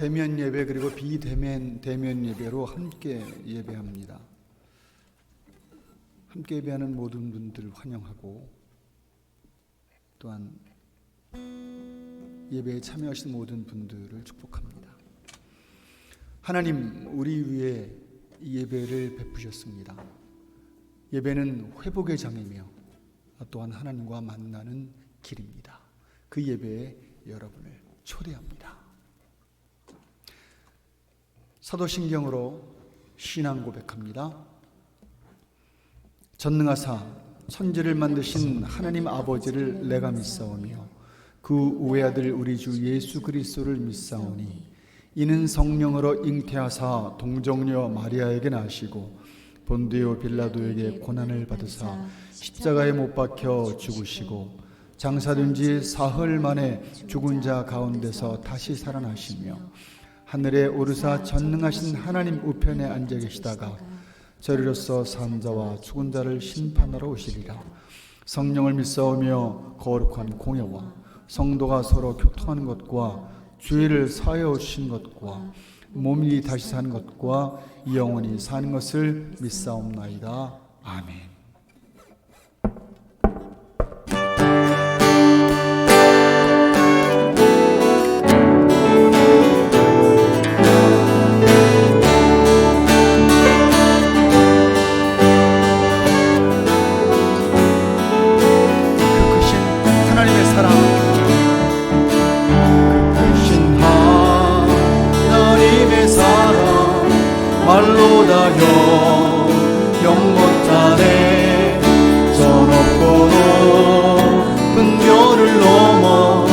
대면 예배 그리고 비대면 예배로 함께 예배합니다. 함께 예배하는 모든 분들을 환영하고 또한 예배에 참여하신 모든 분들을 축복합니다. 하나님, 우리 위에 이 예배를 베푸셨습니다. 예배는 회복의 장이며 또한 하나님과 만나는 길입니다. 그 예배에 여러분을 초대합니다. 사도신경으로 신앙 고백합니다. 전능하사 천지를 만드신 하나님 아버지를 내가 믿사오며 그 외아들 우리 주 예수 그리스도를 믿사오니 이는 성령으로 잉태하사 동정녀 마리아에게 나시고 본디오 빌라도에게 고난을 받으사 십자가에 못 박혀 죽으시고 장사된 지 사흘 만에 죽은 자 가운데서 다시 살아나시며 하늘에 오르사 전능하신 하나님 우편에 앉아 계시다가 저리로서 산 자와 죽은 자를 심판하러 오시리라. 성령을 믿사오며 거룩한 공예와 성도가 서로 교통하는 것과 죄를 사하여 주신 것과 몸이 다시 사는 것과 영원히 사는 것을 믿사옵나이다. 아멘. 말로 다 영 못하네. 저 높고 높은 별을 넘어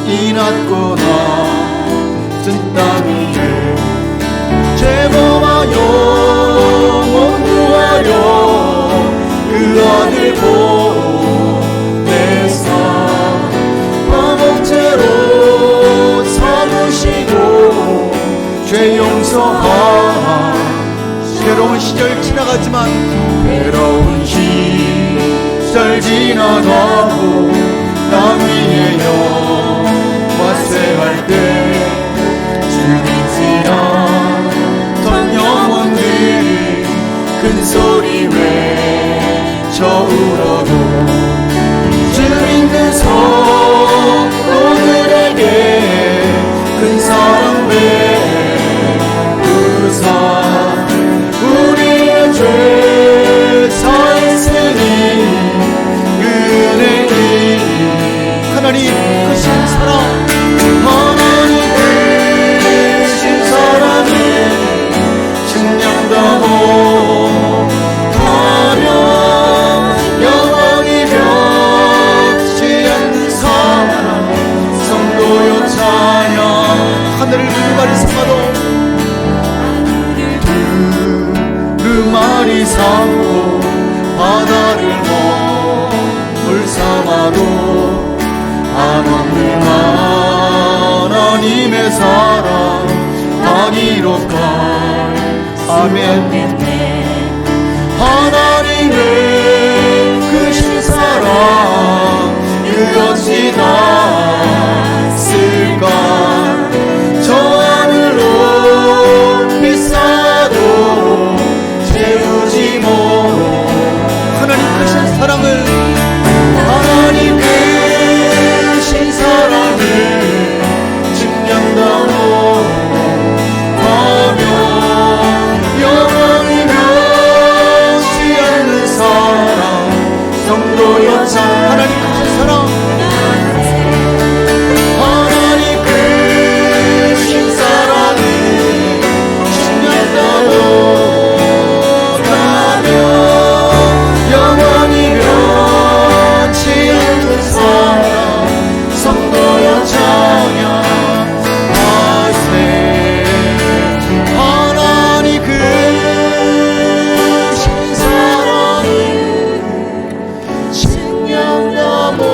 이 낮고 낮은 땅 위에 죄범아 영원 구하려 그 아들 보내사 화목제로 삼으시고 죄 용서하. 괴로운 시절 지나가지만 괴로운 시절 지나가고 나 위에 영화쇠할 때 죽이지 않던 영혼들이 큰 소리 외쳐 울어도 주 믿는 성도들에게 큰 사랑 베푸사 죄 사했으니 은혜니 하나님 크신 사랑 하나님 크신 사랑이 증명다고 하며 영원히 변치 않는 사랑 성도여 찬양. 하늘을 두루마리 삼아도 두루마리 삼고 바다를 물 삼아도 한없는 하나님의 사랑 다 이룩할. 아멘. 하나님의 크신 사랑 그것이 닿았을까. 저 하늘로 비싸도 채우지 못. 하나님 크신 사랑을 하나님 크신 사랑을 증명다고 하며 영원히 변치 않는 사랑 성도여 찬. 하나님 크신 사랑 하나님 크신 사랑을 증명다고 증명하고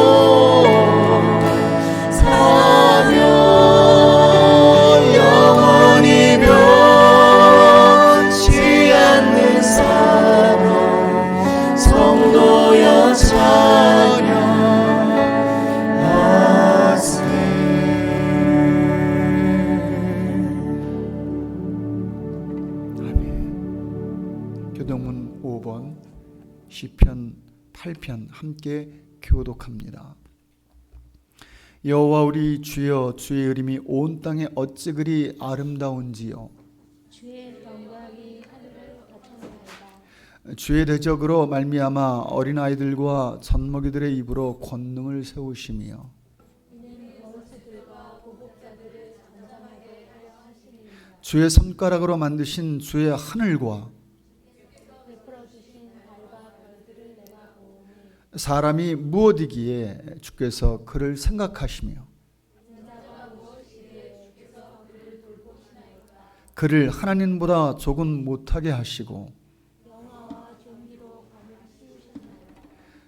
8편 함께 교독합니다. 여호와 우리 주여, 주의 이름이 온 땅에 어찌 그리 아름다운지요. 주의 영광이 하늘을 덮쳤나이다. 주의 대적으로 말미암아 어린아이들과 젖먹이들의 입으로 권능을 세우시며 이는 원수들과 보복자들을 잠잠하게 하려 하심이니라. 주의 손가락으로 만드신 주의 하늘과 베풀어 주신 달과 별들을 내가 보오니 사람이 무엇이기에 주께서 그를 생각하시며 그를 하나님보다 조금 못하게 하시고 영화와 존귀로 밤을 씌우셨나이다.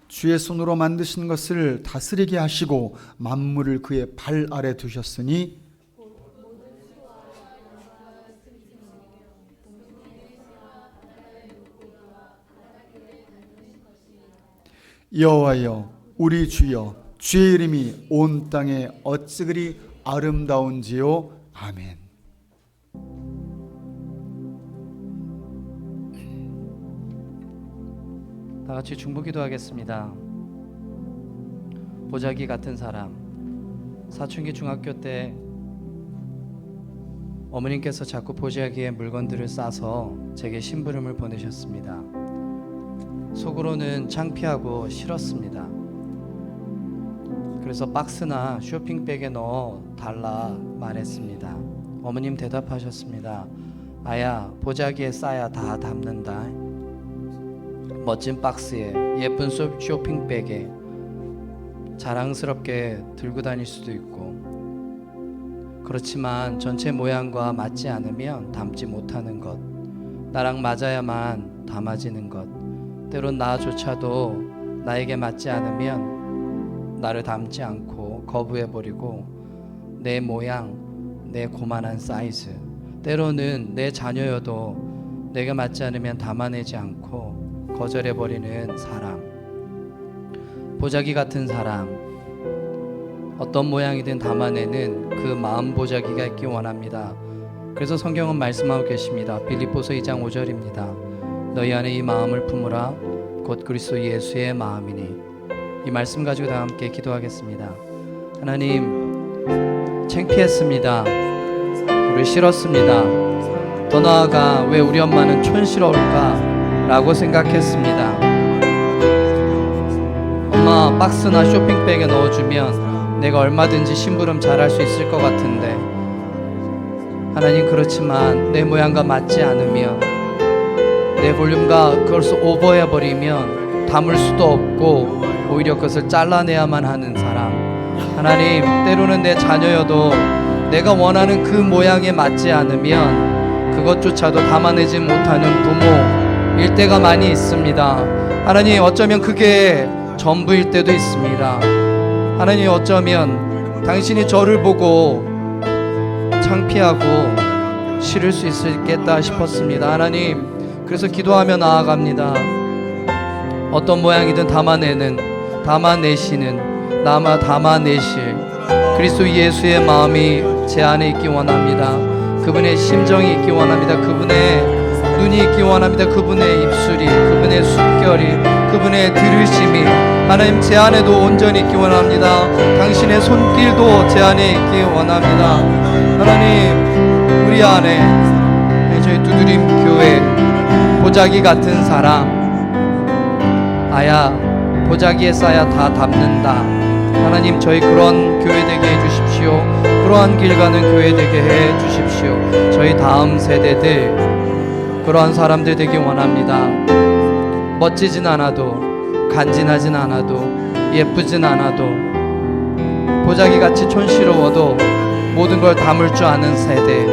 주의 손으로 만드신 것을 다스리게 하시고 만물을 그의 발 아래 두셨으니 여호와여 우리 주여, 주의 이름이 온 땅에 어찌 그리 아름다운지요. 아멘. 다 같이 중보기도 하겠습니다. 보자기 같은 사람. 사춘기 중학교 때 어머님께서 자꾸 보자기에 물건들을 싸서 제게 심부름을 보내셨습니다. 속으로는 창피하고 싫었습니다. 그래서 박스나 쇼핑백에 넣어 달라 말했습니다. 어머님 대답하셨습니다. 아야, 보자기에 싸야 다 담는다. 멋진 박스에 예쁜 쇼핑백에 자랑스럽게 들고 다닐 수도 있고, 그렇지만 전체 모양과 맞지 않으면 담지 못하는 것, 나랑 맞아야만 담아지는 것, 때론 나조차도 나에게 맞지 않으면 나를 담지 않고 거부해버리고 내 모양, 내 고만한 사이즈, 때로는 내 자녀여도 내가 맞지 않으면 담아내지 않고 거절해버리는 사람, 보자기 같은 사람, 어떤 모양이든 담아내는 그 마음 보자기가 있기 원합니다. 그래서 성경은 말씀하고 계십니다. 빌립보서 2장 5절입니다. 너희 안에 이 마음을 품으라 곧 그리스도 예수의 마음이니. 이 말씀 가지고 다 함께 기도하겠습니다. 하나님, 창피했습니다. 우리 싫었습니다. 더 나아가 왜 우리 엄마는 촌스러울까 라고 생각했습니다. 엄마 박스나 쇼핑백에 넣어주면 내가 얼마든지 심부름 잘할 수 있을 것 같은데, 하나님, 그렇지만 내 모양과 맞지 않으면, 내 볼륨과 그것을 오버해버리면 담을 수도 없고 오히려 그것을 잘라내야만 하는 사람. 하나님, 때로는 내 자녀여도 내가 원하는 그 모양에 맞지 않으면 그것조차도 담아내지 못하는 부모일 때가 많이 있습니다. 하나님, 어쩌면 그게 전부일 때도 있습니다. 하나님, 어쩌면 당신이 저를 보고 창피하고 싫을 수 있겠다 싶었습니다. 하나님, 그래서 기도하며 나아갑니다. 어떤 모양이든 담아내시는, 담아내실 그리스도 예수의 마음이 제 안에 있기 원합니다. 그분의 심정이 있기 원합니다. 그분의 눈이 있기 원합니다. 그분의 입술이, 그분의 숨결이, 그분의 들으심이 하나님 제 안에도 온전히 있기 원합니다. 당신의 손길도 제 안에 있기 원합니다. 하나님, 우리 안에 저희 두드림 교회 보자기 같은 사람, 아야, 보자기에 싸야 다 담는다. 하나님, 저희 그런 교회 되게 해주십시오. 그러한 길 가는 교회 되게 해주십시오. 저희 다음 세대들 그러한 사람들 되기 원합니다. 멋지진 않아도, 간지나진 않아도, 예쁘진 않아도, 보자기같이 촌스러워도 모든 걸 담을 줄 아는 세대,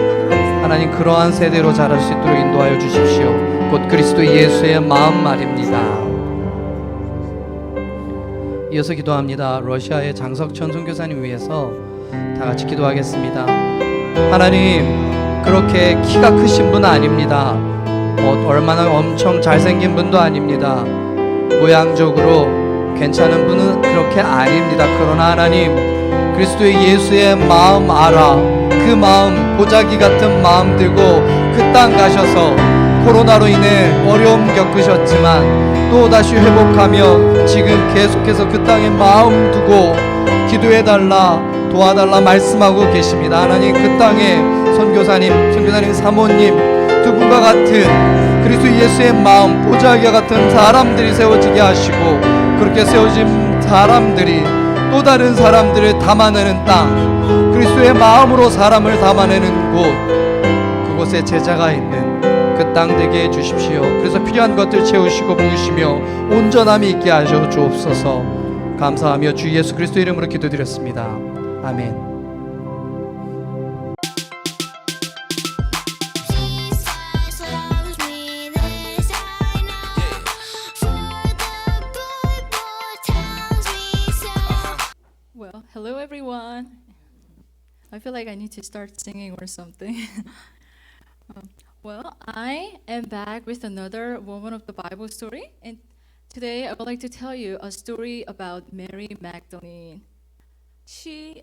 하나님, 그러한 세대로 자랄 수 있도록 인도하여 주십시오. 곧 그리스도 예수의 마음 말입니다. 이어서 기도합니다. 러시아의 장석천 선교사님 위해서 다 같이 기도하겠습니다. 하나님, 그렇게 키가 크신 분은 아닙니다. 얼마나 엄청 잘생긴 분도 아닙니다. 모양적으로 괜찮은 분은 그렇게 아닙니다. 그러나 하나님, 그리스도의 예수의 마음 알아, 그 마음, 보자기 같은 마음 들고 그 땅 가셔서 코로나로 인해 어려움 겪으셨지만 또 다시 회복하며 지금 계속해서 그 땅에 마음 두고 기도해달라, 도와달라 말씀하고 계십니다. 하나님, 그 땅에 선교사님 사모님 두 분과 같은 그리스도 예수의 마음, 보자기와 같은 사람들이 세워지게 하시고, 그렇게 세워진 사람들이 또 다른 사람들을 담아내는 땅, 그리스도의 마음으로 사람을 담아내는 곳, 그곳에 제자가 있는 그 땅 되게 해주십시오. 그래서 필요한 것들 채우시고 부으시며 온전함이 있게 하셔 주옵소서. 감사하며 주 예수 그리스도 이름으로 기도드렸습니다. 아멘. Jesus loves me, this I know. For the good times we saw. Well, hello everyone. I feel like I need to start singing or something. Well, I am back with another Woman of the Bible story, and today I would like to tell you a story about Mary Magdalene. She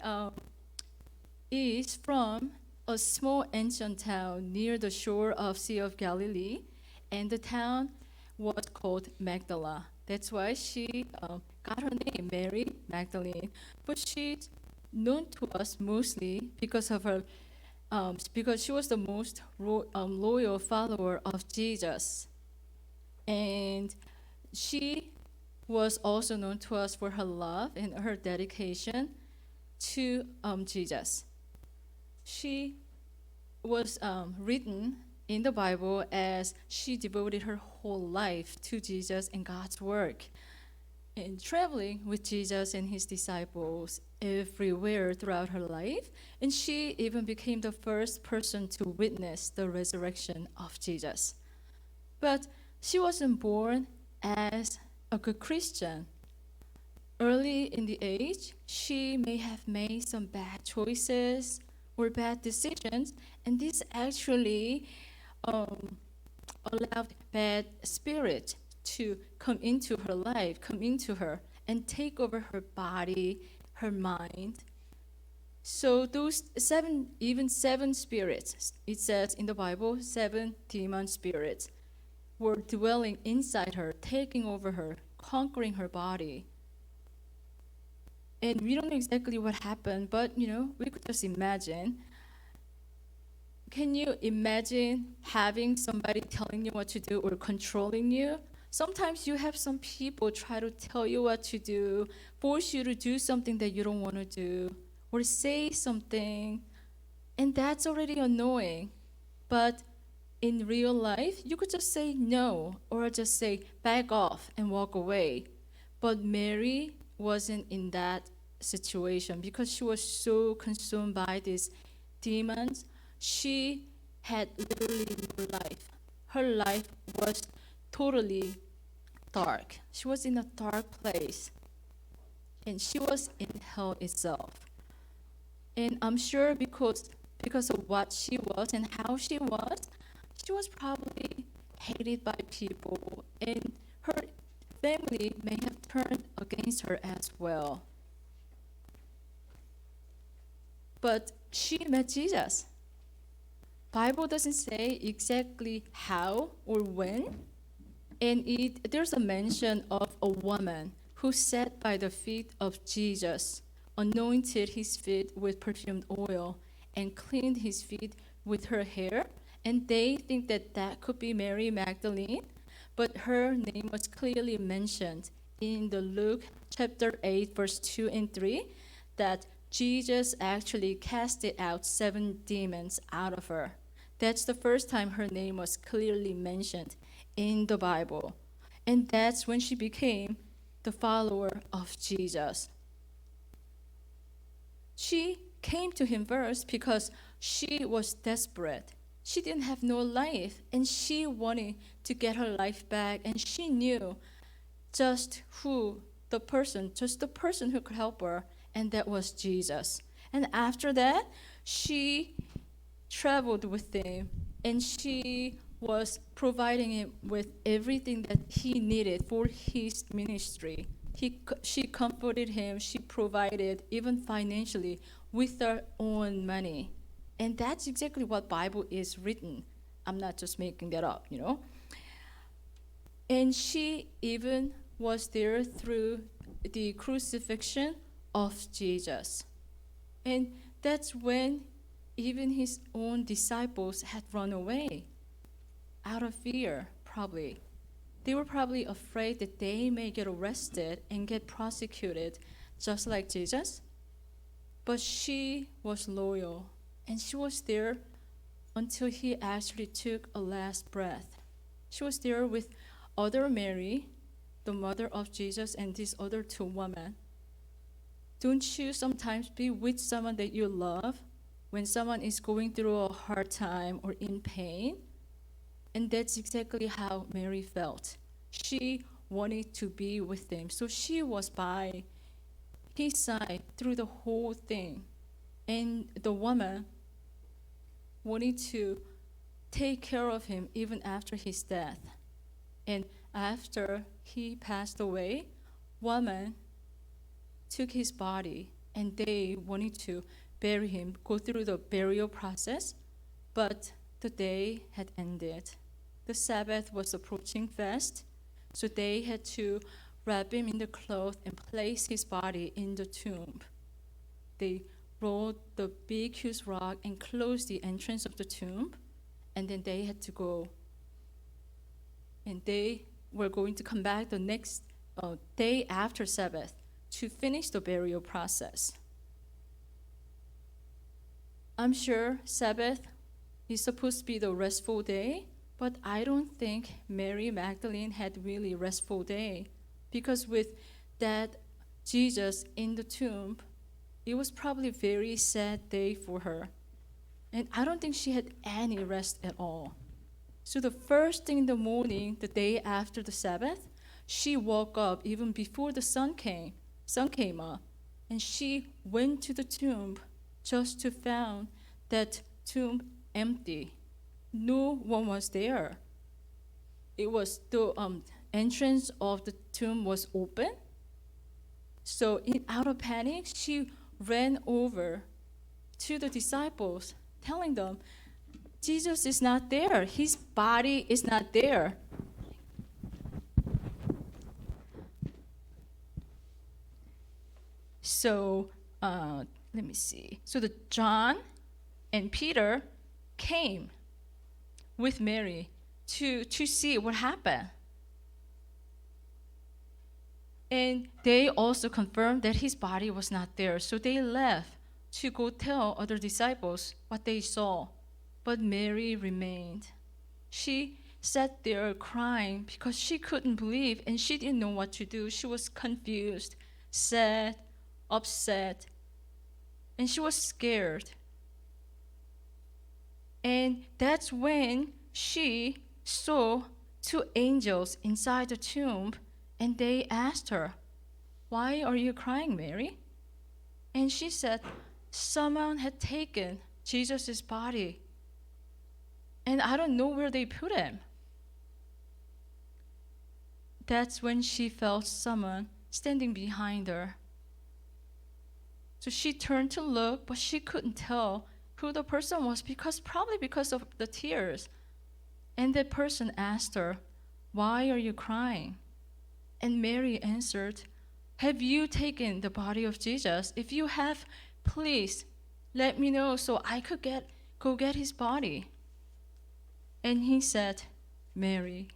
is from a small ancient town near the shore of Sea of Galilee, and the town was called Magdala. That's why she got her name, Mary Magdalene. But she's known to us mostly because of her, because she was the most loyal follower of Jesus, and she was also known to us for her love and her dedication to Jesus. She was written in the Bible as she devoted her whole life to Jesus and God's work, and traveling with Jesus and his disciples everywhere throughout her life. And she even became the first person to witness the resurrection of Jesus. But she wasn't born as a good Christian. Early in the age, she may have made some bad choices or bad decisions, and this actually allowed bad spirit to come into her life, come into her, and take over her body, her mind. So those seven spirits, it says in the Bible, 7 demon spirits were dwelling inside her, taking over her, conquering her body. And we don't know exactly what happened, but we could just imagine. Can you imagine having somebody telling you what to do or controlling you? Sometimes you have some people try to tell you what to do, force you to do something that you don't want to do, or say something, and that's already annoying. But in real life, you could just say no, or just say back off and walk away. But Mary wasn't in that situation because she was so consumed by these demons. She had literally no life. Her life was totally dark. She was in a dark place, and she was in hell itself. And I'm sure because of what she was and how she was probably hated by people, and her family may have turned against her as well. But she met Jesus. Bible doesn't say exactly how or when, and there's a mention of a woman who sat by the feet of Jesus, anointed his feet with perfumed oil, and cleaned his feet with her hair. And they think that that could be Mary Magdalene, but her name was clearly mentioned in the Luke chapter 8, verse 2 and 3, that Jesus actually casted out 7 demons out of her. That's the first time her name was clearly mentioned in the Bible. And that's when she became the follower of Jesus. She came to him first because she was desperate. She didn't have no life, and she wanted to get her life back, and she knew just the person who could help her, and that was Jesus. And after that, she traveled with him, and she was providing him with everything that he needed for his ministry. She comforted him, she provided, even financially, with her own money. And that's exactly what Bible is written I'm not just making that up, you know. And she even was there through the crucifixion of Jesus. And that's when even his own disciples had run away out of fear, probably. They were probably afraid that they may get arrested and get prosecuted just like Jesus. But she was loyal, and she was there until he actually took a last breath. She was there with other Mary, the mother of Jesus, and these other two women. Don't you sometimes be with someone that you love when someone is going through a hard time or in pain? And that's exactly how Mary felt. She wanted to be with them. So she was by his side through the whole thing. And the woman wanted to take care of him even after his death. And after he passed away, woman took his body and they wanted to bury him, go through the burial process, but the day had ended. The Sabbath was approaching fast, so they had to wrap him in the cloth and place his body in the tomb. They rolled the big huge rock and closed the entrance of the tomb, and then they had to go. And they were going to come back the next day after Sabbath to finish the burial process. I'm sure Sabbath is supposed to be the restful day, but I don't think Mary Magdalene had really restful day, because with that Jesus in the tomb, it was probably a very sad day for her. And I don't think she had any rest at all. So the first thing in the morning, the day after the Sabbath, she woke up even before the sun came up, and she went to the tomb just to find that tomb empty. No one was there. It was the entrance of the tomb was open. So out of panic, she ran over to the disciples, telling them, Jesus is not there. His body is not there. So let me see. So the John and Peter came with Mary to see what happened. And they also confirmed that his body was not there. So they left to go tell other disciples what they saw. But Mary remained. She sat there crying because she couldn't believe and she didn't know what to do. She was confused, sad, upset, and she was scared. And that's when she saw two angels inside the tomb, and they asked her, "Why are you crying, Mary?" And she said, "Someone had taken Jesus' body, and I don't know where they put him." That's when she felt someone standing behind her. So she turned to look, but she couldn't tell who the person was, probably because of the tears. And that person asked her, "Why are you crying?" And Mary answered, "Have you taken the body of Jesus? If you have, please let me know so I could go get his body." And he said, "Mary."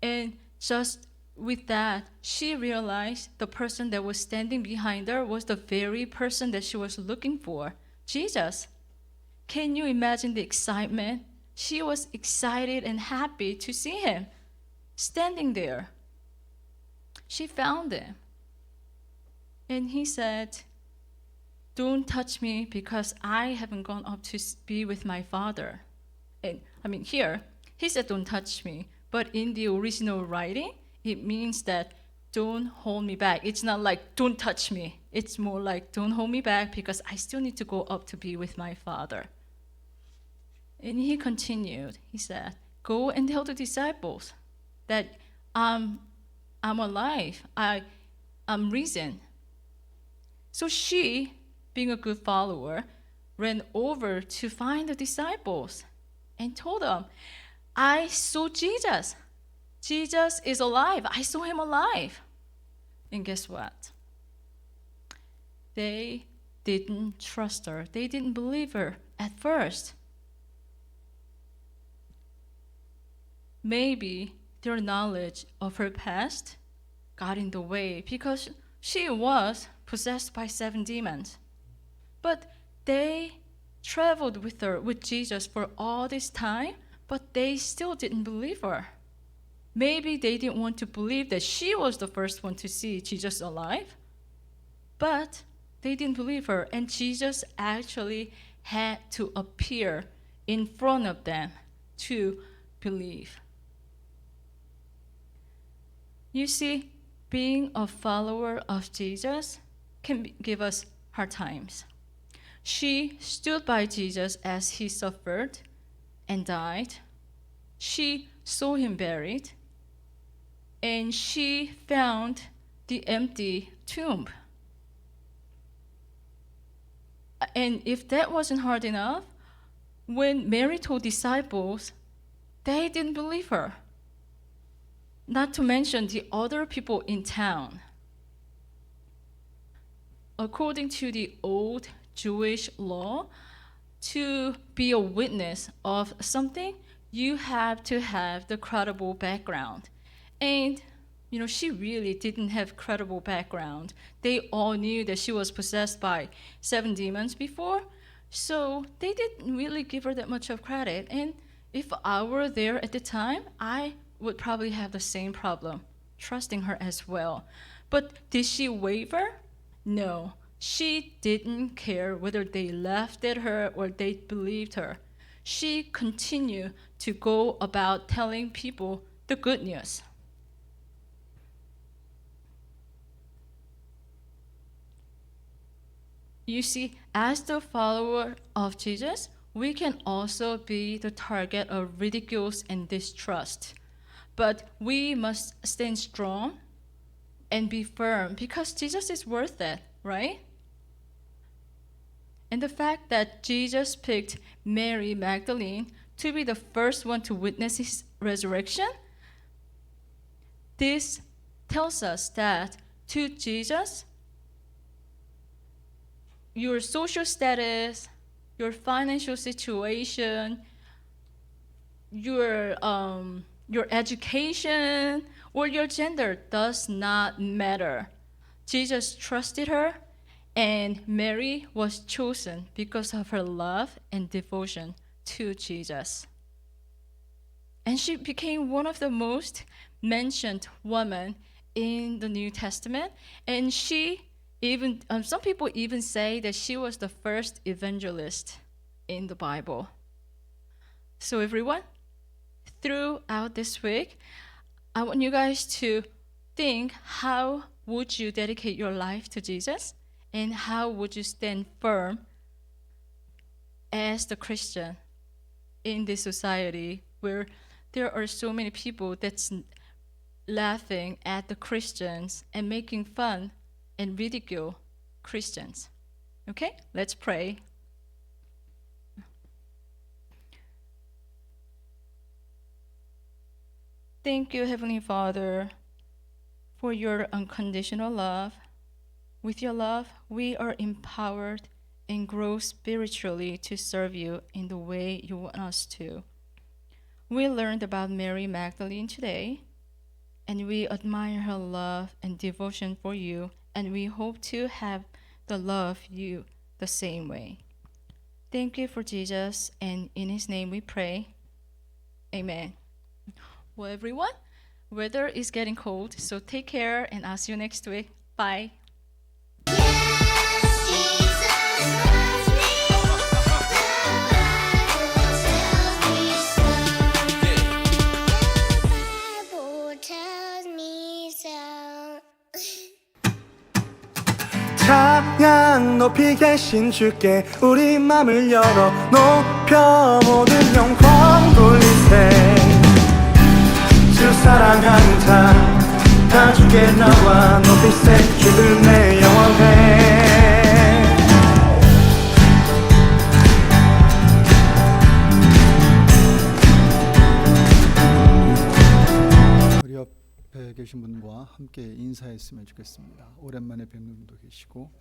And just with that, she realized the person that was standing behind her was the very person that she was looking for, Jesus. Can you imagine the excitement? She was excited and happy to see him standing there. She found him. And he said, "Don't touch me because I haven't gone up to be with my Father." And here, he said, "Don't touch me." But in the original writing, it means that don't hold me back. It's not like don't touch me. It's more like don't hold me back because I still need to go up to be with my Father. And he continued. He said, "Go and tell the disciples that I'm alive. I'm risen." So she, being a good follower, ran over to find the disciples. and told them, I saw Jesus. Jesus is alive. I saw him alive. And guess what? They didn't trust her. They didn't believe her at first. Maybe their knowledge of her past got in the way because she was possessed by 7 demons. But they traveled with Jesus for all this time, but they still didn't believe her. Maybe they didn't want to believe that she was the first one to see Jesus alive, but they didn't believe her, and Jesus actually had to appear in front of them to believe. You see, being a follower of Jesus can give us hard times. She stood by Jesus as he suffered and died. She saw him buried, and she found the empty tomb. And if that wasn't hard enough, when Mary told disciples, they didn't believe her. Not to mention the other people in town. According to the old Jewish law, to be a witness of something, you have to have the credible background. And she really didn't have credible background. They all knew that she was possessed by 7 demons before, so they didn't really give her that much of credit. And if I were there at the time, I would probably have the same problem, trusting her as well. But did she waver? No. She didn't care whether they laughed at her or they believed her. She continued to go about telling people the good news. You see, as the follower of Jesus, we can also be the target of ridicules and distrust. But we must stand strong and be firm because Jesus is worth it, right? And the fact that Jesus picked Mary Magdalene to be the first one to witness his resurrection, this tells us that to Jesus, your social status, your financial situation, your education, or your gender does not matter. Jesus trusted her, and Mary was chosen because of her love and devotion to Jesus. And she became one of the most mentioned women in the New Testament, and she even some people even say that she was the first evangelist in the Bible. So everyone, throughout this week, I want you guys to think, how would you dedicate your life to Jesus? And how would you stand firm as the Christian in this society where there are so many people that's laughing at the Christians and making fun and ridicule Christians? Okay, let's pray. Thank you, Heavenly Father, for your unconditional love. With your love, we are empowered and grow spiritually to serve you in the way you want us to. We learned about Mary Magdalene today, and we admire her love and devotion for you, and we hope to have the love you the same way. Thank you for Jesus, and in his name we pray. Amen. Well, everyone, weather is getting cold, so take care, and I'll see you next week. Bye. 찬양 높이 계신 주께 우리 맘을 열어 높여 모든 영광 돌리세. 주 사랑하는 다 주께 나와 높이세. 주 은혜 영원해. 인사했으면 좋겠습니다. 오랜만에 뵙는 분도 계시고.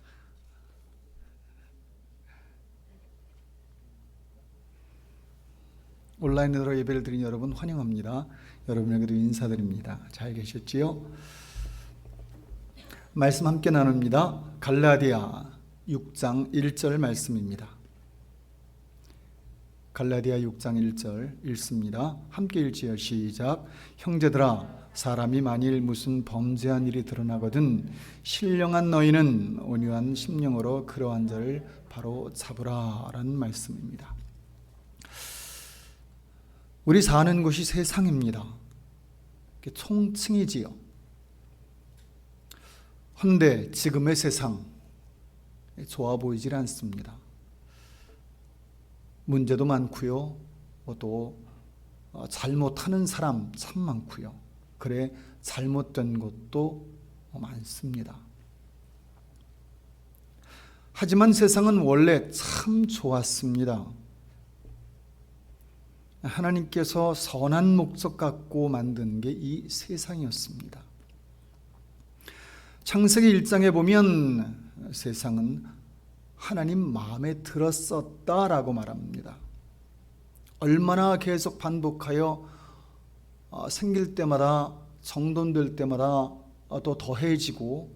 온라인으로 예배를 드린 여러분 환영합니다. 여러분에게도 인사드립니다. 잘 계셨지요? 말씀 함께 나눕니다. 갈라디아 6장 1절 말씀입니다. 갈라디아 6장 1절 읽습니다. 함께 읽지요. 시작. 형제들아, 사람이 만일 무슨 범죄한 일이 드러나거든 신령한 너희는 온유한 심령으로 그러한 자를 바로 잡으라 라는 말씀입니다. 우리 사는 곳이 세상입니다. 총칭이지요. 헌데 지금의 세상 좋아 보이질 않습니다. 문제도 많고요. 또 잘못하는 사람 참 많고요. 그래 잘못된 것도 많습니다. 하지만 세상은 원래 참 좋았습니다. 하나님께서 선한 목적 갖고 만든 게 이 세상이었습니다. 창세기 1장에 보면 세상은 하나님 마음에 들었었다라고 말합니다. 얼마나 계속 반복하여 생길 때마다 정돈될 때마다 또 더해지고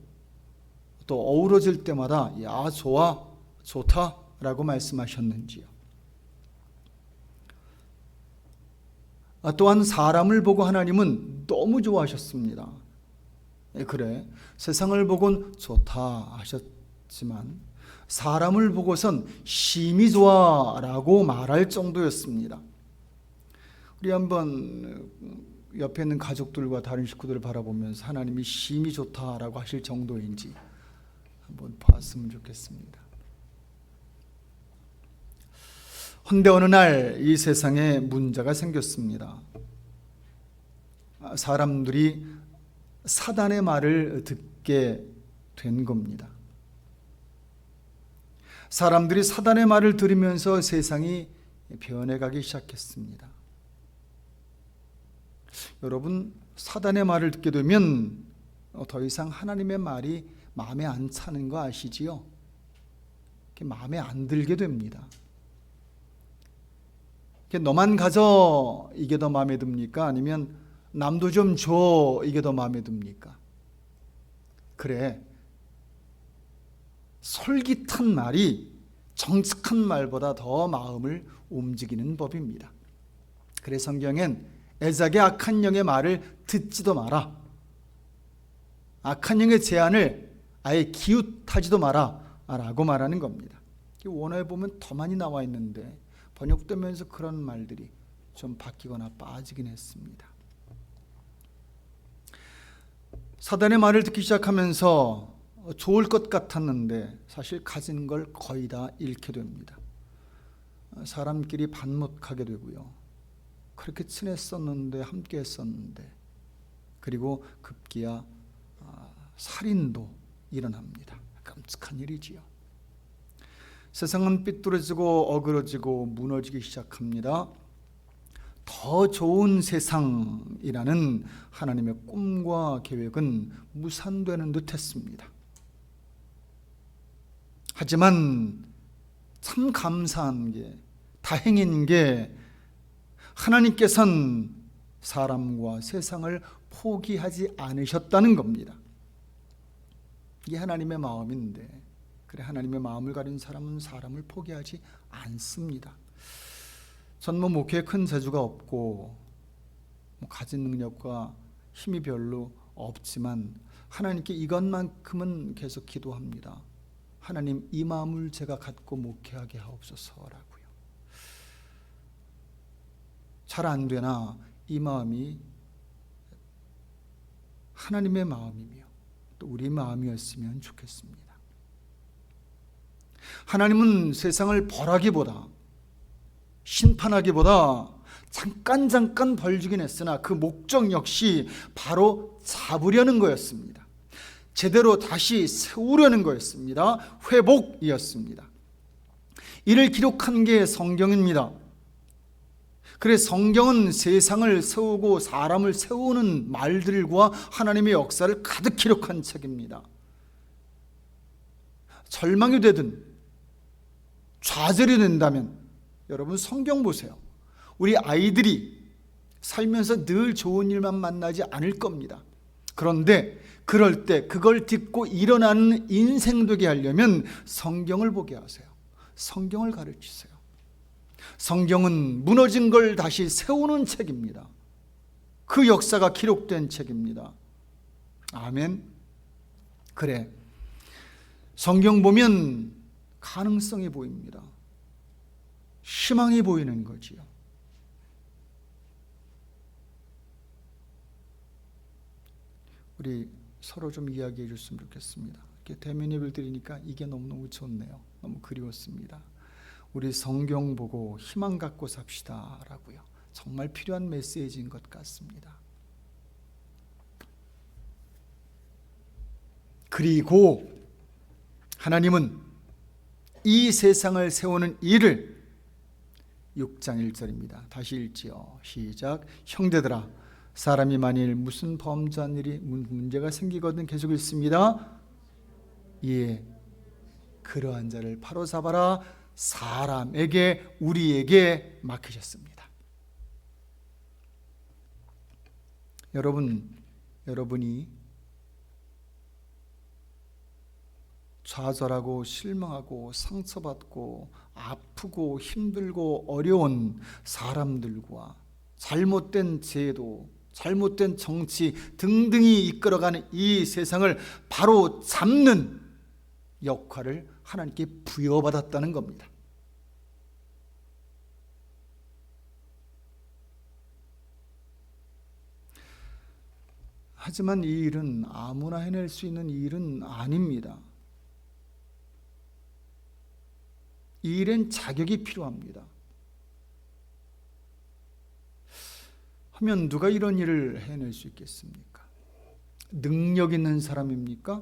또 어우러질 때마다 야 좋아 좋다라고 말씀하셨는지요. 또한 사람을 보고 하나님은 너무 좋아하셨습니다. 그래 세상을 보곤 좋다 하셨지만 사람을 보고선 심히 좋아라고 말할 정도였습니다. 우리 한번 옆에 있는 가족들과 다른 식구들을 바라보면서 하나님이 심히 좋다라고 하실 정도인지 한번 봤으면 좋겠습니다. 헌데 어느 날 이 세상에 문제가 생겼습니다. 사람들이 사단의 말을 듣게 된 겁니다. 사람들이 사단의 말을 들으면서 세상이 변해가기 시작했습니다. 여러분, 사단의 말을 듣게 되면 더 이상 하나님의 말이 마음에 안 차는 거 아시지요? 마음에 안 들게 됩니다. 너만 가져 이게 더 마음에 듭니까? 아니면 남도 좀 줘 이게 더 마음에 듭니까? 그래, 솔깃한 말이 정직한 말보다 더 마음을 움직이는 법입니다. 그래서 성경엔 애작의 악한 영의 말을 듣지도 마라, 악한 영의 제안을 아예 기웃하지도 마라 라고 말하는 겁니다. 원어에 보면 더 많이 나와 있는데 번역되면서 그런 말들이 좀 바뀌거나 빠지긴 했습니다. 사단의 말을 듣기 시작하면서 좋을 것 같았는데 사실 가진 걸 거의 다 잃게 됩니다. 사람끼리 반목하게 되고요. 그렇게 친했었는데 함께 했었는데, 그리고 급기야 살인도 일어납니다. 끔찍한 일이지요. 세상은 삐뚤어지고 어그러지고 무너지기 시작합니다. 더 좋은 세상이라는 하나님의 꿈과 계획은 무산되는 듯 했습니다. 하지만 참 감사한 게, 다행인 게, 하나님께서는 사람과 세상을 포기하지 않으셨다는 겁니다. 이게 하나님의 마음인데, 그래 하나님의 마음을 가진 사람은 사람을 포기하지 않습니다. 전 목회에 큰 재주가 없고 가진 능력과 힘이 별로 없지만 하나님께 이것만큼은 계속 기도합니다. 하나님, 이 마음을 제가 갖고 목회하게 하옵소서라고요. 잘 안 되나 이 마음이 하나님의 마음이며 또 우리 마음이었으면 좋겠습니다. 하나님은 세상을 벌하기보다, 심판하기보다 잠깐 벌 주긴 했으나 그 목적 역시 바로 잡으려는 거였습니다. 제대로 다시 세우려는 거였습니다. 회복이었습니다. 이를 기록한 게 성경입니다. 그래 성경은 세상을 세우고 사람을 세우는 말들과 하나님의 역사를 가득 기록한 책입니다. 절망이 되든 좌절이 된다면 여러분 성경 보세요. 우리 아이들이 살면서 늘 좋은 일만 만나지 않을 겁니다. 그런데 그럴 때 그걸 딛고 일어나는 인생 되게 하려면 성경을 보게 하세요. 성경을 가르치세요. 성경은 무너진 걸 다시 세우는 책입니다. 그 역사가 기록된 책입니다. 아멘. 그래, 성경 보면 가능성이 보입니다. 희망이 보이는 거지요. 우리 서로 좀 이야기해 줬으면 좋겠습니다. 이렇게 대면 예배를 드리니까 이게 너무너무 좋네요. 너무 그리웠습니다. 우리 성경 보고 희망 갖고 삽시다 라고요. 정말 필요한 메시지인 것 같습니다. 그리고 하나님은 이 세상을 세우는 일을 6장 1절입니다. 다시 읽지요. 시작. 형제들아, 사람이 만일 무슨 범죄한 일이 문제가 생기거든, 계속 읽습니다. 예, 그러한 자를 바로 잡아라. 사람에게, 우리에게 맡기셨습니다. 여러분이 좌절하고 실망하고 상처받고 아프고 힘들고 어려운 사람들과 잘못된 제도, 잘못된 정치 등등이 이끌어가는 이 세상을 바로 잡는 역할을 하나님께 부여받았다는 겁니다. 하지만 이 일은 아무나 해낼 수 있는 일은 아닙니다. 이 일엔 자격이 필요합니다. 하면 누가 이런 일을 해낼 수 있겠습니까? 능력 있는 사람입니까?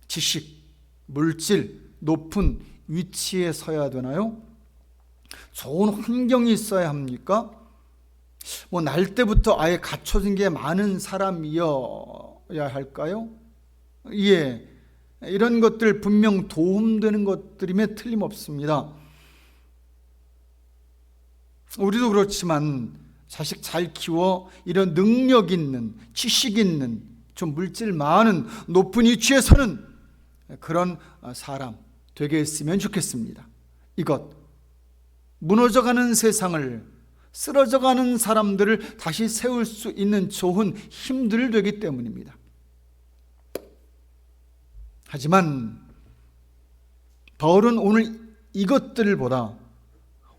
지식, 물질, 높은 위치에 서야 되나요? 좋은 환경이 있어야 합니까? 날 때부터 아예 갖춰진 게 많은 사람이어야 할까요? 예, 이런 것들 분명 도움되는 것들임에 틀림없습니다. 우리도 그렇지만 자식 잘 키워 이런 능력 있는, 지식 있는, 좀 물질 많은, 높은 위치에 서는 그런 사람 되게 했으면 좋겠습니다. 이것, 무너져가는 세상을, 쓰러져가는 사람들을 다시 세울 수 있는 좋은 힘들 되기 때문입니다. 하지만 바울은 오늘 이것들보다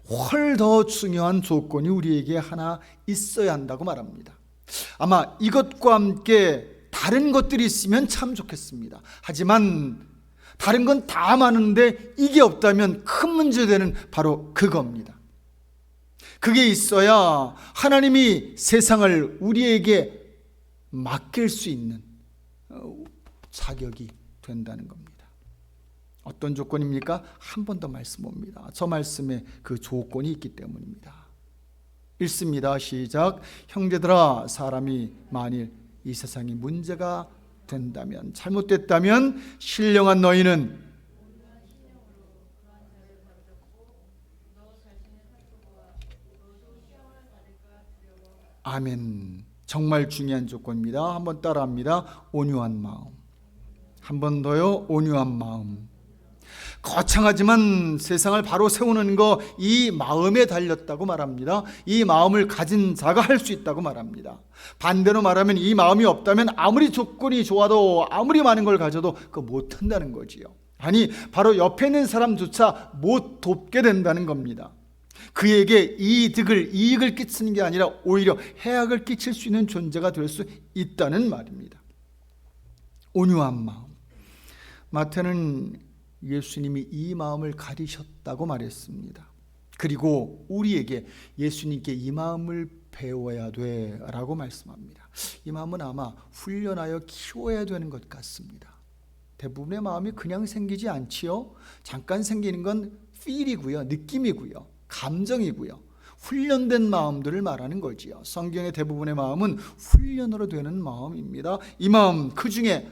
훨 더 중요한 조건이 우리에게 하나 있어야 한다고 말합니다. 아마 이것과 함께 다른 것들이 있으면 참 좋겠습니다. 하지만 다른 건 다 많은데 이게 없다면 큰 문제되는 바로 그겁니다. 그게 있어야 하나님이 세상을 우리에게 맡길 수 있는 자격이 된다는 겁니다. 어떤 조건입니까? 한 번 더 말씀 봅니다. 저 말씀에 그 조건이 있기 때문입니다. 읽습니다. 시작. 형제들아, 사람이 만일 이 세상이 문제가 된다면, 잘못됐다면 신령한 너희는 아멘. 정말 중요한 조건입니다. 한번 따라합니다. 온유한 마음. 한 번 더요. 온유한 마음. 거창하지만 세상을 바로 세우는 거, 이 마음에 달렸다고 말합니다. 이 마음을 가진 자가 할 수 있다고 말합니다. 반대로 말하면 이 마음이 없다면 아무리 조건이 좋아도, 아무리 많은 걸 가져도 그거 못한다는 거지요. 아니, 바로 옆에 있는 사람조차 못 돕게 된다는 겁니다. 그에게 이익을 끼치는 게 아니라 오히려 해악을 끼칠 수 있는 존재가 될 수 있다는 말입니다. 온유한 마음. 마태는 예수님이 이 마음을 가리셨다고 말했습니다. 그리고 우리에게 예수님께 이 마음을 배워야 돼 라고 말씀합니다. 이 마음은 아마 훈련하여 키워야 되는 것 같습니다. 대부분의 마음이 그냥 생기지 않지요. 잠깐 생기는 건 feel이고요, 느낌이고요, 감정이고요. 훈련된 마음들을 말하는 거지요. 성경의 대부분의 마음은 훈련으로 되는 마음입니다. 이 마음, 그 중에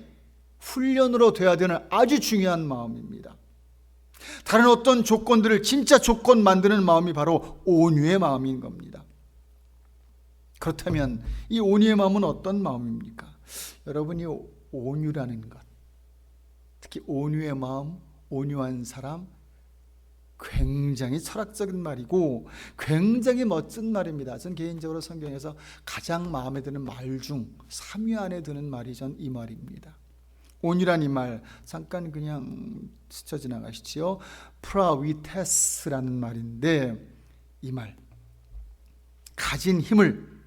훈련으로 돼야 되는 아주 중요한 마음입니다. 다른 어떤 조건들을 진짜 조건 만드는 마음이 바로 온유의 마음인 겁니다. 그렇다면 이 온유의 마음은 어떤 마음입니까? 여러분이 온유라는 것, 특히 온유의 마음, 온유한 사람, 굉장히 철학적인 말이고 굉장히 멋진 말입니다. 전 개인적으로 성경에서 가장 마음에 드는 말 중 3위 안에 드는 말이 전 이 말입니다. 온유란 이 말 잠깐 그냥 스쳐 지나가시지요. 프라위테스라는 말인데, 이 말, 가진 힘을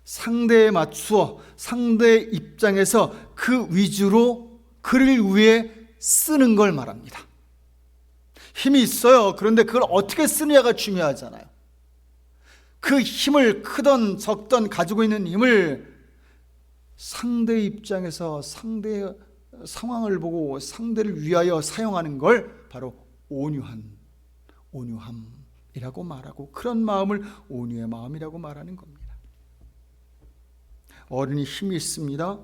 상대에 맞추어 상대의 입장에서 그 위주로 그를 위해 쓰는 걸 말합니다. 힘이 있어요. 그런데 그걸 어떻게 쓰느냐가 중요하잖아요. 그 힘을, 크던 적던 가지고 있는 힘을 상대의 입장에서 상대의 상황을 보고 상대를 위하여 사용하는 걸 바로 온유함이라고 말하고, 그런 마음을 온유의 마음이라고 말하는 겁니다. 어른이 힘이 있습니다.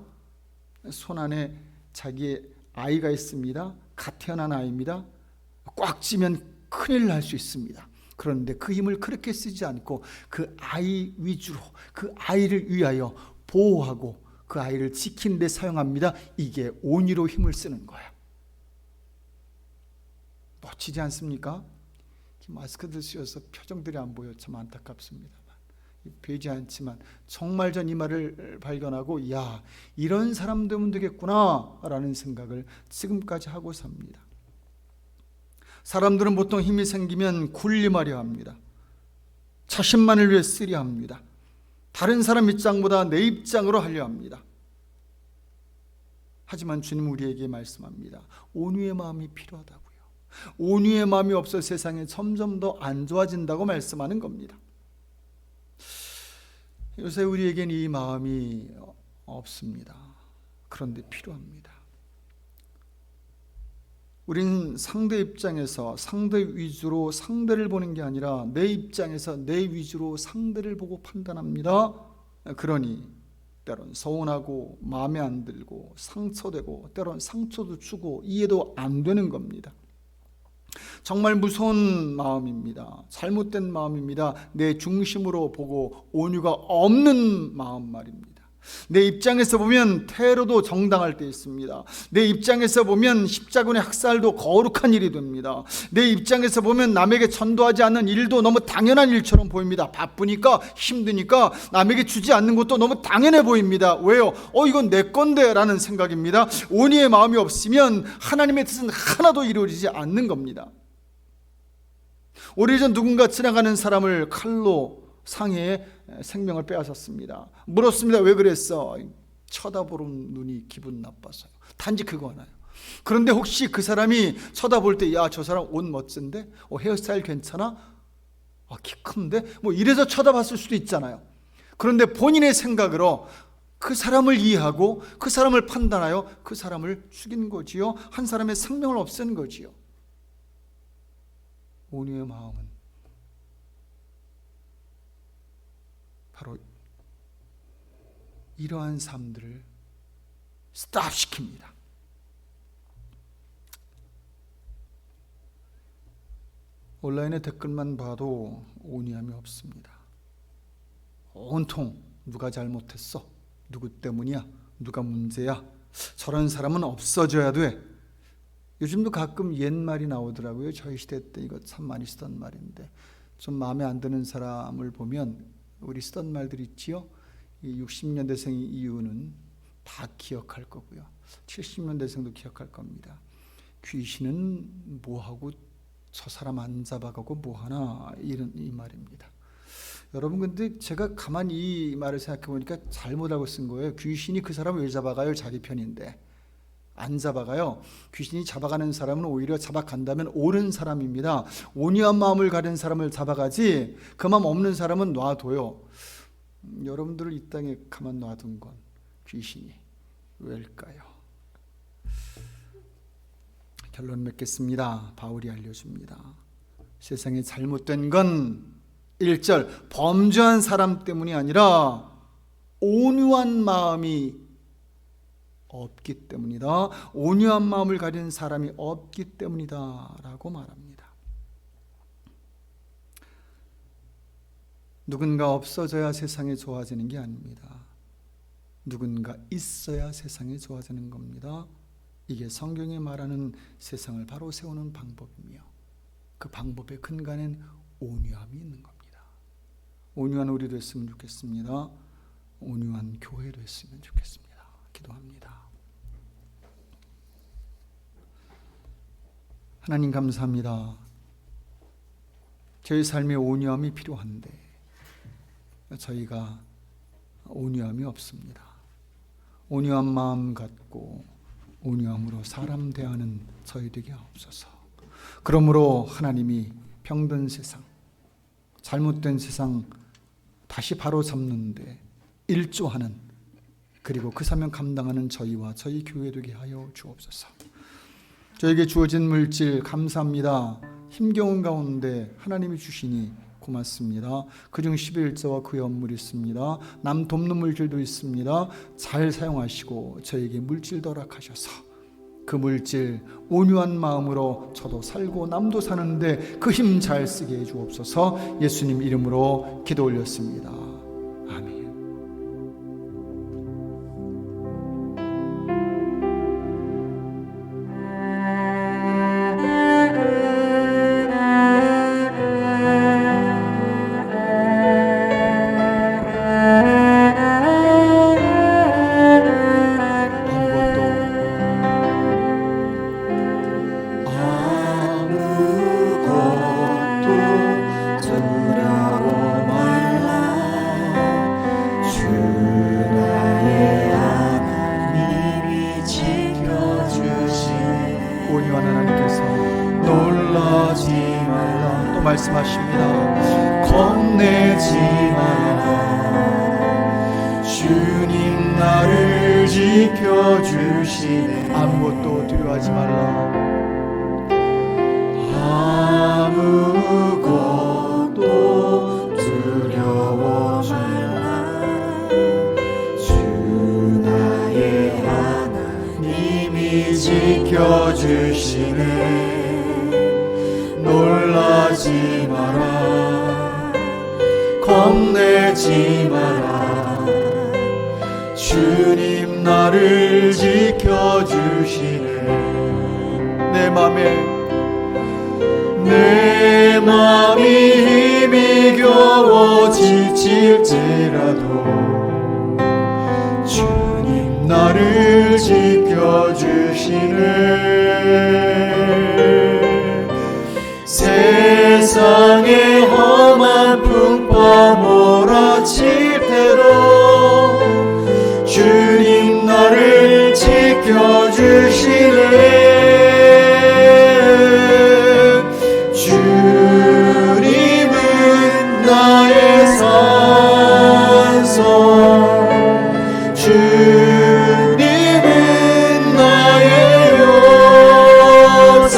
손 안에 자기의 아이가 있습니다. 갓 태어난 아이입니다. 꽉 쥐면 큰일 날 수 있습니다. 그런데 그 힘을 그렇게 쓰지 않고 그 아이 위주로, 그 아이를 위하여 보호하고 그 아이를 지키는 데 사용합니다. 이게 온유로 힘을 쓰는 거야. 멋지지 않습니까? 마스크들 쓰셔서 표정들이 안 보여 참 안타깝습니다만, 배지 않지만 정말 전 이 말을 발견하고, 야, 이런 사람 되면 되겠구나 라는 생각을 지금까지 하고 삽니다. 사람들은 보통 힘이 생기면 군림하려 합니다. 자신만을 위해 쓰려 합니다. 다른 사람 입장보다 내 입장으로 하려 합니다. 하지만 주님 우리에게 말씀합니다. 온유의 마음이 필요하다고요. 온유의 마음이 없어 세상에 점점 더 안 좋아진다고 말씀하는 겁니다. 요새 우리에겐 이 마음이 없습니다. 그런데 필요합니다. 우린 상대 입장에서 상대 위주로 상대를 보는 게 아니라 내 입장에서 내 위주로 상대를 보고 판단합니다. 그러니 때론 서운하고 마음에 안 들고 상처되고 때론 상처도 주고 이해도 안 되는 겁니다. 정말 무서운 마음입니다. 잘못된 마음입니다. 내 중심으로 보고 온유가 없는 마음 말입니다. 내 입장에서 보면 테러도 정당할 때 있습니다. 내 입장에서 보면 십자군의 학살도 거룩한 일이 됩니다. 내 입장에서 보면 남에게 전도하지 않는 일도 너무 당연한 일처럼 보입니다. 바쁘니까 힘드니까 남에게 주지 않는 것도 너무 당연해 보입니다. 왜요? 이건 내 건데 라는 생각입니다. 온유의 마음이 없으면 하나님의 뜻은 하나도 이루어지지 않는 겁니다. 오래전 누군가 지나가는 사람을 칼로 상해에 생명을 빼앗았습니다. 물었습니다. 왜 그랬어? 쳐다보는 눈이 기분 나빠서요. 단지 그거 하나요. 그런데 혹시 그 사람이 쳐다볼 때, 야, 저 사람 옷 멋진데? 헤어스타일 괜찮아? 키 큰데? 이래서 쳐다봤을 수도 있잖아요. 그런데 본인의 생각으로 그 사람을 이해하고 그 사람을 판단하여 그 사람을 죽인 거지요. 한 사람의 생명을 없앤 거지요. 온유의 마음은 바로 이러한 삶들을 스탑시킵니다. 온라인의 댓글만 봐도 온유함이 없습니다. 온통 누가 잘못했어? 누구 때문이야? 누가 문제야? 저런 사람은 없어져야 돼. 요즘도 가끔 옛말이 나오더라고요. 저희 시대 때 이거 참 많이 쓰던 말인데, 좀 마음에 안 드는 사람을 보면 우리 쓰던 말들 있지요. 60년대생 이유는 다 기억할 거고요. 70년대생도 기억할 겁니다. 귀신은 뭐하고 저 사람 안 잡아가고 뭐하나, 이 말입니다. 여러분, 근데 제가 가만히 이 말을 생각해 보니까 잘못 알고 쓴 거예요. 귀신이 그 사람을 왜 잡아가요? 자기 편인데. 안 잡아가요. 귀신이 잡아가는 사람은 오히려 잡아간다면 옳은 사람입니다. 온유한 마음을 가진 사람을 잡아가지 그 마음 없는 사람은 놔둬요. 여러분들을 이 땅에 가만 놔둔 건 귀신이 왜일까요? 결론 맺겠습니다. 바울이 알려줍니다. 세상에 잘못된 건 1절 범죄한 사람 때문이 아니라 온유한 마음이 없기 때문이다. 온유한 마음을 가진 사람이 없기 때문이다 라고 말합니다. 누군가 없어져야 세상이 좋아지는 게 아닙니다. 누군가 있어야 세상이 좋아지는 겁니다. 이게 성경이 말하는 세상을 바로 세우는 방법이며 그 방법의 근간엔 온유함이 있는 겁니다. 온유한 우리 됐으면 좋겠습니다. 온유한 교회 됐으면 좋겠습니다. 기도합니다. 하나님 감사합니다. 저희 삶에 온유함이 필요한데 저희가 온유함이 없습니다. 온유한 마음 갖고 온유함으로 사람 대하는 저희 되게 하옵소서. 그러므로 하나님이 병든 세상, 잘못된 세상 다시 바로 잡는데 일조하는, 그리고 그 사명 감당하는 저희와 저희 교회 되게 하여 주옵소서. 저에게 주어진 물질 감사합니다. 힘겨운 가운데 하나님이 주시니 고맙습니다. 그중 11조와 그의 업물이 있습니다. 남 돕는 물질도 있습니다. 잘 사용하시고 저에게 물질도 허락하셔서 그 물질 온유한 마음으로 저도 살고 남도 사는데 그 힘 잘 쓰게 해 주옵소서. 예수님 이름으로 기도 올렸습니다. 아멘. 말씀하십니다. 겁내지 마라. 주님 나를 지켜주시네. 아무것도 두려워하지 말라. 아무것도 두려워 말라. 주 나의 하나님이 지켜주시네. 놀라지 마라. 겁내지 마라. 주님 나를 지켜주시네. 내 맘이 힘이 겨워 지칠지라도 주님 나를 지켜주시네. 세상의 험한 풍파 몰아칠 때도 주님 나를 지켜주시네. 주님은 나의 산성, 주님은 나의 요새,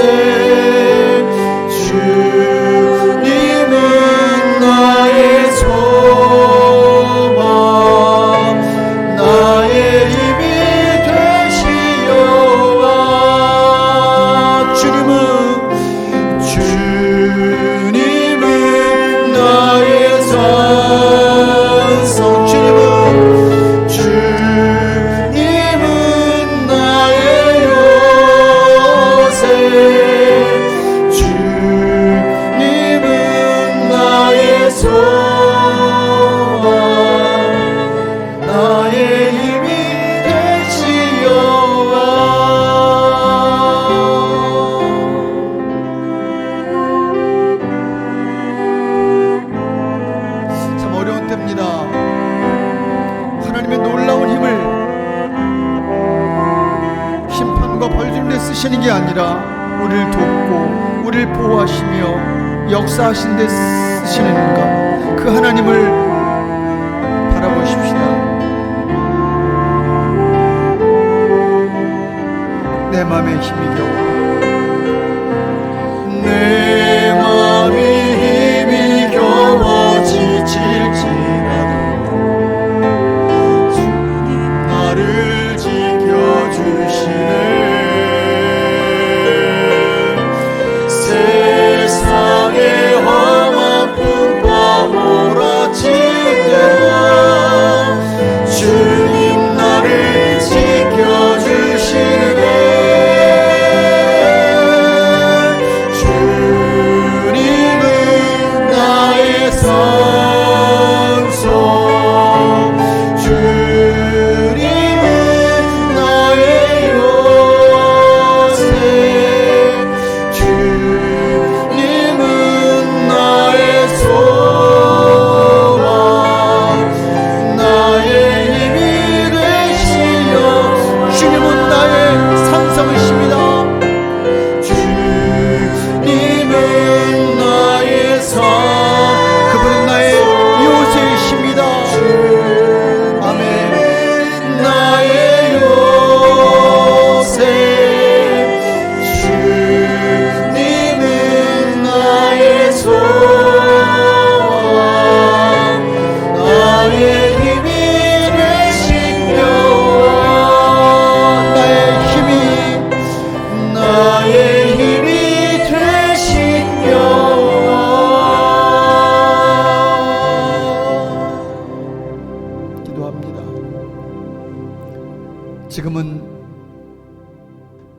주님은 나의 소망, 나의 힘이 되시여와. 주님은 나의 산성, 주님은 나의 요새, 주님은 나의 소망, 나의 힘이 되시여와. 참 어려운 때입니다. 하나님의 놀라운 힘을 심판과 벌주를 쓰시는 게 아니라 우리를 돕고 우리를 보호하시며 역사하신 데 쓰시는 것, 그 하나님을 바라보십시다. 내 맘에 힘이 겨워, 내 맘에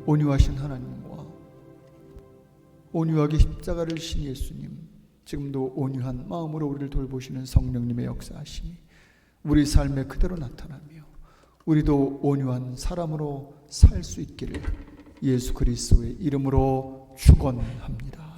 온유하신 하나님과 온유하게 십자가를 신 예수님, 지금도 온유한 마음으로 우리를 돌보시는 성령님의 역사하심이 우리 삶에 그대로 나타나며 우리도 온유한 사람으로 살 수 있기를 예수 그리스도의 이름으로 축원합니다.